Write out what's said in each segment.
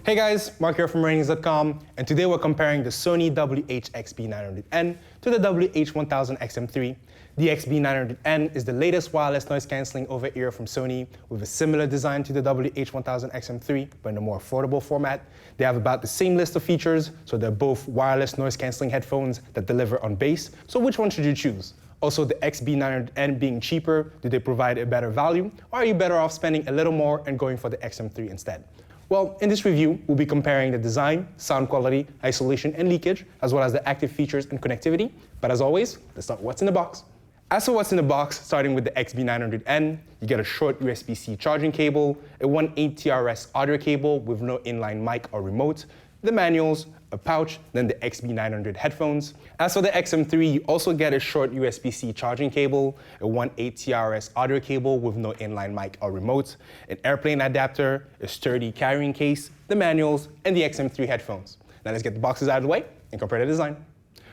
Hey guys, Mark here from Ratings.com, and today we're comparing the Sony WH-XB900N to the WH-1000XM3. The XB900N is the latest wireless noise cancelling over-ear from Sony with a similar design to the WH-1000XM3, but in a more affordable format. They have about the same list of features, so they're both wireless noise cancelling headphones that deliver on bass. So which one should you choose? Also, the XB900N being cheaper, do they provide a better value, or are you better off spending a little more and going for the XM3 instead? Well, in this review, we'll be comparing the design, sound quality, isolation, and leakage, as well as the active features and connectivity. But as always, let's start with what's in the box. As for what's in the box, starting with the XB900N, you get a short USB-C charging cable, a 1.8 TRS audio cable with no inline mic or remote, the manuals, a pouch, then the XB900 headphones. As for the XM3, you also get a short USB-C charging cable, a 1.8 TRS audio cable with no inline mic or remote, an airplane adapter, a sturdy carrying case, the manuals, and the XM3 headphones. Now let's get the boxes out of the way and compare the design.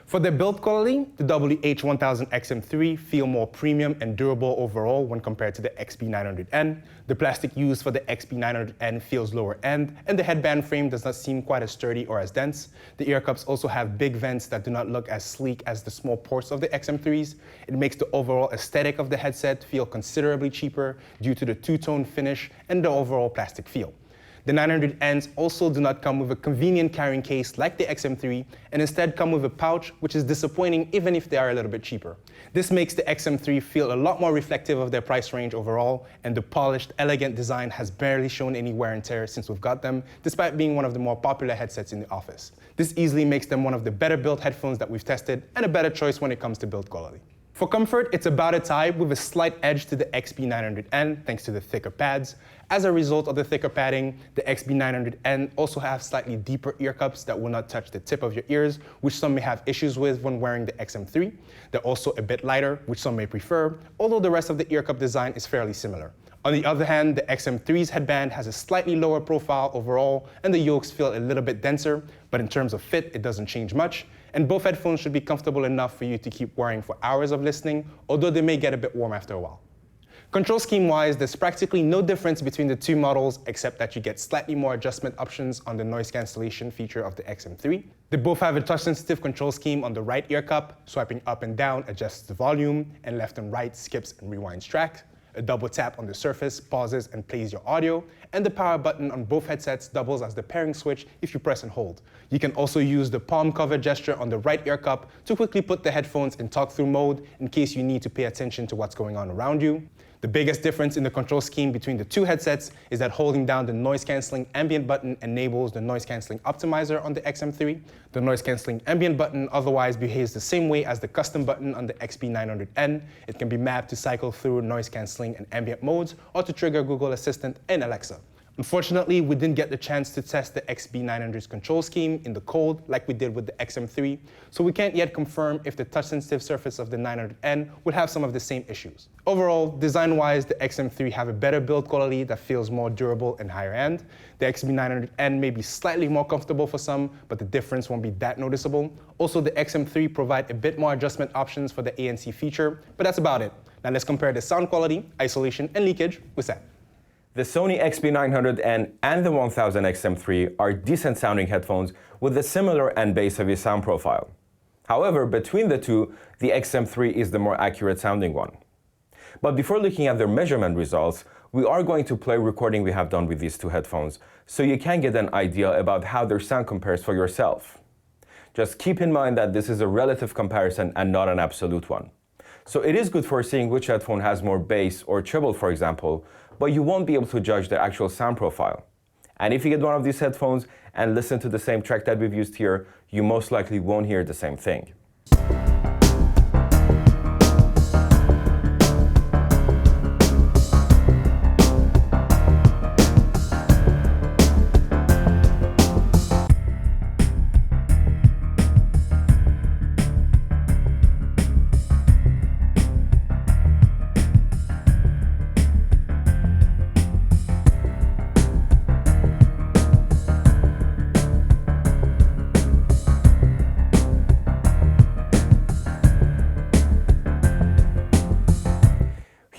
For their build quality, the WH-1000XM3 feel more premium and durable overall when compared to the XB900N. The plastic used for the XB900N feels lower end, and the headband frame does not seem quite as sturdy or as dense. The ear cups also have big vents that do not look as sleek as the small ports of the XM3s. It makes the overall aesthetic of the headset feel considerably cheaper due to the two-tone finish and the overall plastic feel. The 900Ns also do not come with a convenient carrying case like the XM3, and instead come with a pouch, which is disappointing even if they are a little bit cheaper. This makes the XM3 feel a lot more reflective of their price range overall, and the polished, elegant design has barely shown any wear and tear since we've got them, despite being one of the more popular headsets in the office. This easily makes them one of the better built headphones that we've tested, and a better choice when it comes to build quality. For comfort, it's about a tie with a slight edge to the XB900N thanks to the thicker pads. As a result of the thicker padding, the XB900N also has slightly deeper ear cups that will not touch the tip of your ears, which some may have issues with when wearing the XM3. They're also a bit lighter, which some may prefer, although the rest of the ear cup design is fairly similar. On the other hand, the XM3's headband has a slightly lower profile overall, and the yokes feel a little bit denser, but in terms of fit, it doesn't change much. And both headphones should be comfortable enough for you to keep wearing for hours of listening, although they may get a bit warm after a while. Control scheme-wise, there's practically no difference between the two models except that you get slightly more adjustment options on the noise cancellation feature of the XM3. They both have a touch-sensitive control scheme on the right ear cup. Swiping up and down adjusts the volume, and left and right skips and rewinds track. A double tap on the surface pauses and plays your audio, and the power button on both headsets doubles as the pairing switch if you press and hold. You can also use the palm cover gesture on the right ear cup to quickly put the headphones in talk-through mode in case you need to pay attention to what's going on around you. The biggest difference in the control scheme between the two headsets is that holding down the noise-canceling ambient button enables the noise-canceling optimizer on the XM3. The noise-canceling ambient button otherwise behaves the same way as the custom button on the XB900N. It can be mapped to cycle through noise-canceling and ambient modes, or to trigger Google Assistant and Alexa. Unfortunately, we didn't get the chance to test the XB900's control scheme in the cold like we did with the XM3, so we can't yet confirm if the touch-sensitive surface of the 900N would have some of the same issues. Overall, design-wise, the XM3 have a better build quality that feels more durable and higher end. The XB900N may be slightly more comfortable for some, but the difference won't be that noticeable. Also, the XM3 provide a bit more adjustment options for the ANC feature, but that's about it. Now let's compare the sound quality, isolation, and leakage with Sam. The Sony XB900N and the 1000XM3 are decent sounding headphones with a similar and bass-heavy sound profile. However, between the two, the XM3 is the more accurate sounding one. But before looking at their measurement results, we are going to play a recording we have done with these two headphones, so you can get an idea about how their sound compares for yourself. Just keep in mind that this is a relative comparison and not an absolute one. So it is good for seeing which headphone has more bass or treble, for example, but you won't be able to judge the actual sound profile. And if you get one of these headphones and listen to the same track that we've used here, you most likely won't hear the same thing.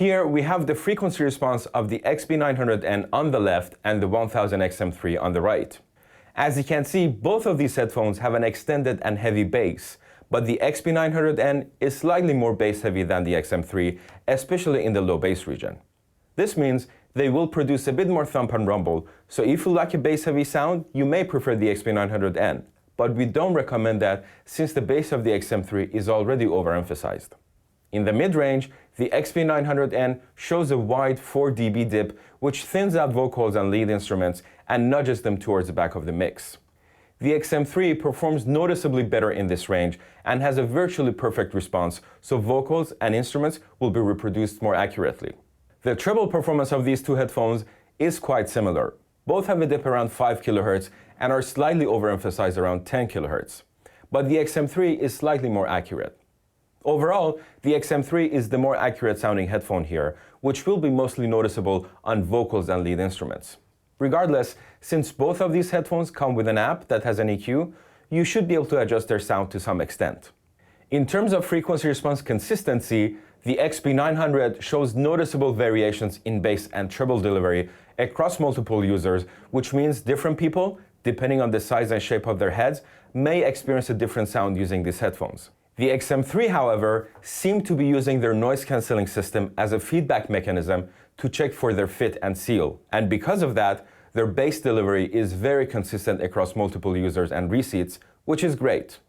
Here we have the frequency response of the XB900N on the left and the 1000XM3 on the right. As you can see, both of these headphones have an extended and heavy bass, but the XB900N is slightly more bass heavy than the XM3, especially in the low bass region. This means they will produce a bit more thump and rumble, so if you like a bass heavy sound, you may prefer the XB900N, but we don't recommend that since the bass of the XM3 is already overemphasized. In the mid-range, the XB900N shows a wide 4 dB dip which thins out vocals and lead instruments and nudges them towards the back of the mix. The XM3 performs noticeably better in this range and has a virtually perfect response, so vocals and instruments will be reproduced more accurately. The treble performance of these two headphones is quite similar. Both have a dip around 5 kHz and are slightly overemphasized around 10 kHz. But the XM3 is slightly more accurate. Overall, the XM3 is the more accurate sounding headphone here, which will be mostly noticeable on vocals and lead instruments. Regardless, since both of these headphones come with an app that has an EQ, you should be able to adjust their sound to some extent. In terms of frequency response consistency, the XB900 shows noticeable variations in bass and treble delivery across multiple users, which means different people, depending on the size and shape of their heads, may experience a different sound using these headphones. The XM3, however, seem to be using their noise cancelling system as a feedback mechanism to check for their fit and seal, and because of that, their bass delivery is very consistent across multiple users and reseats, which is great.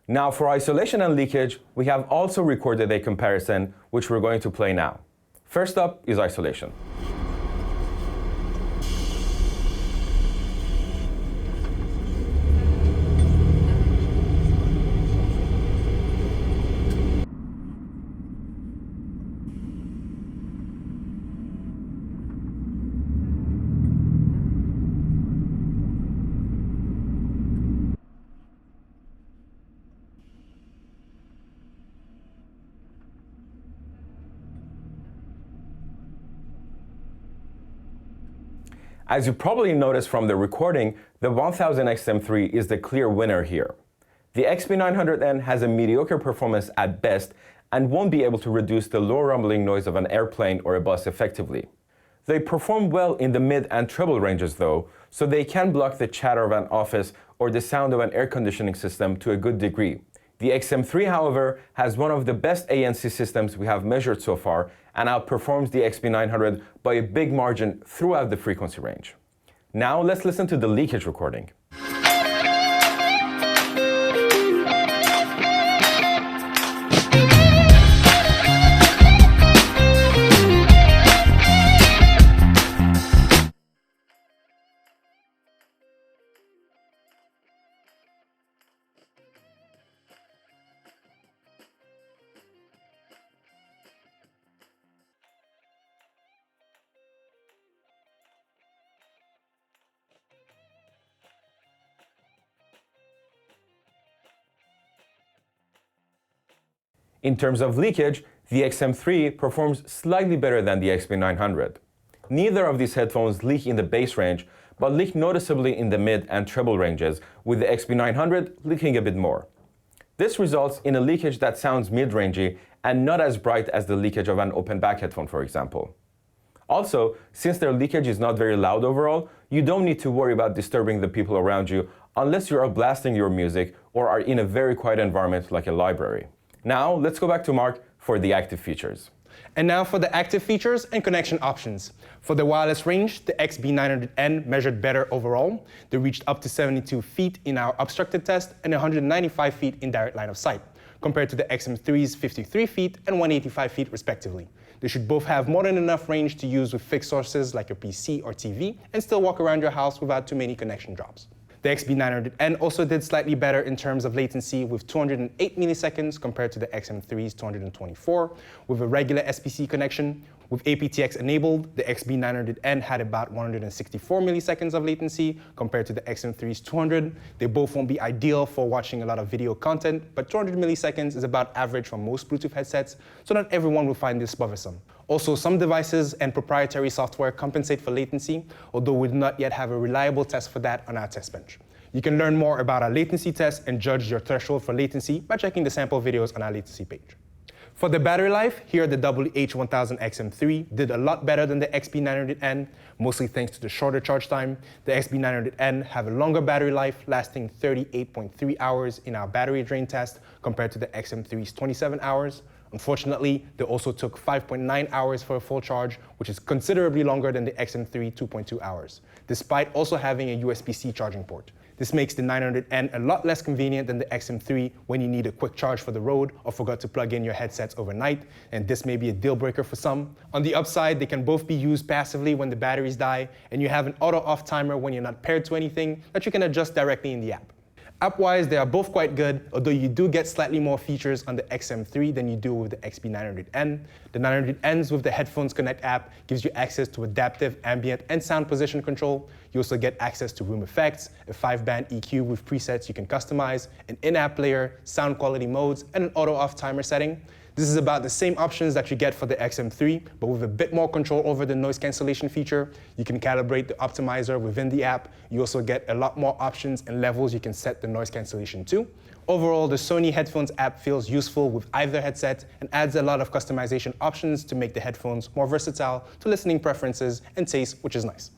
Now for isolation and leakage, we have also recorded a comparison, which we're going to play now. First up is isolation. As you probably noticed from the recording, the WH-1000XM3 is the clear winner here. The XB900N has a mediocre performance at best and won't be able to reduce the low rumbling noise of an airplane or a bus effectively. They perform well in the mid and treble ranges though, so they can block the chatter of an office or the sound of an air conditioning system to a good degree. The XM3, however, has one of the best ANC systems we have measured so far and outperforms the XB900 by a big margin throughout the frequency range. Now let's listen to the leakage recording. In terms of leakage, the XM3 performs slightly better than the XB900. Neither of these headphones leak in the bass range, but leak noticeably in the mid and treble ranges, with the XB900 leaking a bit more. This results in a leakage that sounds mid-rangey and not as bright as the leakage of an open-back headphone, for example. Also, since their leakage is not very loud overall, you don't need to worry about disturbing the people around you unless you are blasting your music or are in a very quiet environment like a library. Now, let's go back to Mark for the active features. And now for the active features and connection options. For the wireless range, the XB900N measured better overall. They reached up to 72 feet in our obstructed test and 195 feet in direct line of sight, compared to the XM3's 53 feet and 185 feet respectively. They should both have more than enough range to use with fixed sources like your PC or TV and still walk around your house without too many connection drops. The XB900N also did slightly better in terms of latency with 208 milliseconds compared to the XM3's 224 with a regular SBC connection. With aptX enabled, the XB900N had about 164 milliseconds of latency compared to the XM3's 200. They both won't be ideal for watching a lot of video content, but 200 milliseconds is about average for most Bluetooth headsets, so not everyone will find this bothersome. Also, some devices and proprietary software compensate for latency, although we do not yet have a reliable test for that on our test bench. You can learn more about our latency test and judge your threshold for latency by checking the sample videos on our latency page. For the battery life, here the WH-1000XM3 did a lot better than the XB900N, mostly thanks to the shorter charge time. The XB900N have a longer battery life, lasting 38.3 hours in our battery drain test compared to the XM3's 27 hours. Unfortunately, they also took 5.9 hours for a full charge, which is considerably longer than the XM3 2.2 hours, despite also having a USB-C charging port. This makes the 900N a lot less convenient than the XM3 when you need a quick charge for the road or forgot to plug in your headsets overnight, and this may be a deal breaker for some. On the upside, they can both be used passively when the batteries die, and you have an auto-off timer when you're not paired to anything that you can adjust directly in the app. App-wise, they are both quite good, although you do get slightly more features on the XM3 than you do with the XB900N. The 900Ns with the Headphones Connect app gives you access to adaptive ambient and sound position control. You also get access to room effects, a 5-band EQ with presets you can customize, an in-app player, sound quality modes, and an auto-off timer setting. This is about the same options that you get for the XM3, but with a bit more control over the noise cancellation feature. You can calibrate the optimizer within the app. You also get a lot more options and levels you can set the noise cancellation to. Overall, the Sony Headphones app feels useful with either headset and adds a lot of customization options to make the headphones more versatile to listening preferences and taste, which is nice.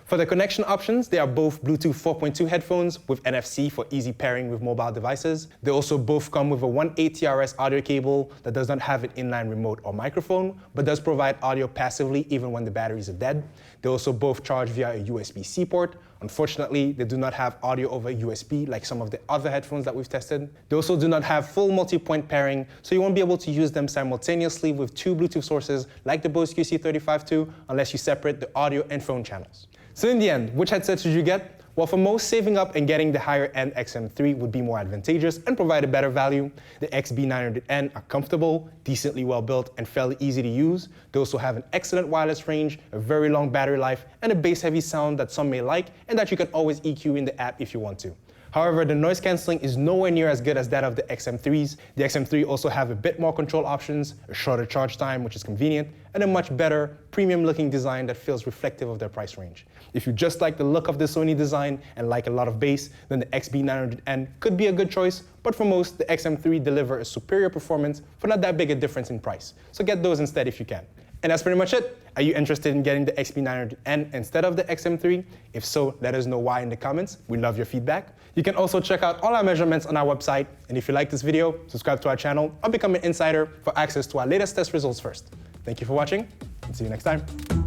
For the connection options, they are both Bluetooth 4.2 headphones with NFC for easy pairing with mobile devices. They also both come with a 1.8 TRS audio cable that does not have an inline remote or microphone, but does provide audio passively even when the batteries are dead. They also both charge via a USB-C port. Unfortunately, they do not have audio over USB like some of the other headphones that we've tested. They also do not have full multi-point pairing, so you won't be able to use them simultaneously with two Bluetooth sources like the Bose QC35 II unless you separate the audio and phone channels. So in the end, which headset should you get? Well, for most, saving up and getting the higher-end XM3 would be more advantageous and provide a better value. The XB900N are comfortable, decently well-built, and fairly easy to use. They also have an excellent wireless range, a very long battery life, and a bass-heavy sound that some may like and that you can always EQ in the app if you want to. However, the noise cancelling is nowhere near as good as that of the XM3s. The XM3 also have a bit more control options, a shorter charge time, which is convenient, and a much better, premium-looking design that feels reflective of their price range. If you just like the look of the Sony design and like a lot of bass, then the XB900N could be a good choice, but for most, the XM3 deliver a superior performance for not that big a difference in price. So get those instead if you can. And that's pretty much it. Are you interested in getting the XB900N instead of the XM3? If so, let us know why in the comments. We love your feedback. You can also check out all our measurements on our website. And if you like this video, subscribe to our channel or become an insider for access to our latest test results first. Thank you for watching, and see you next time.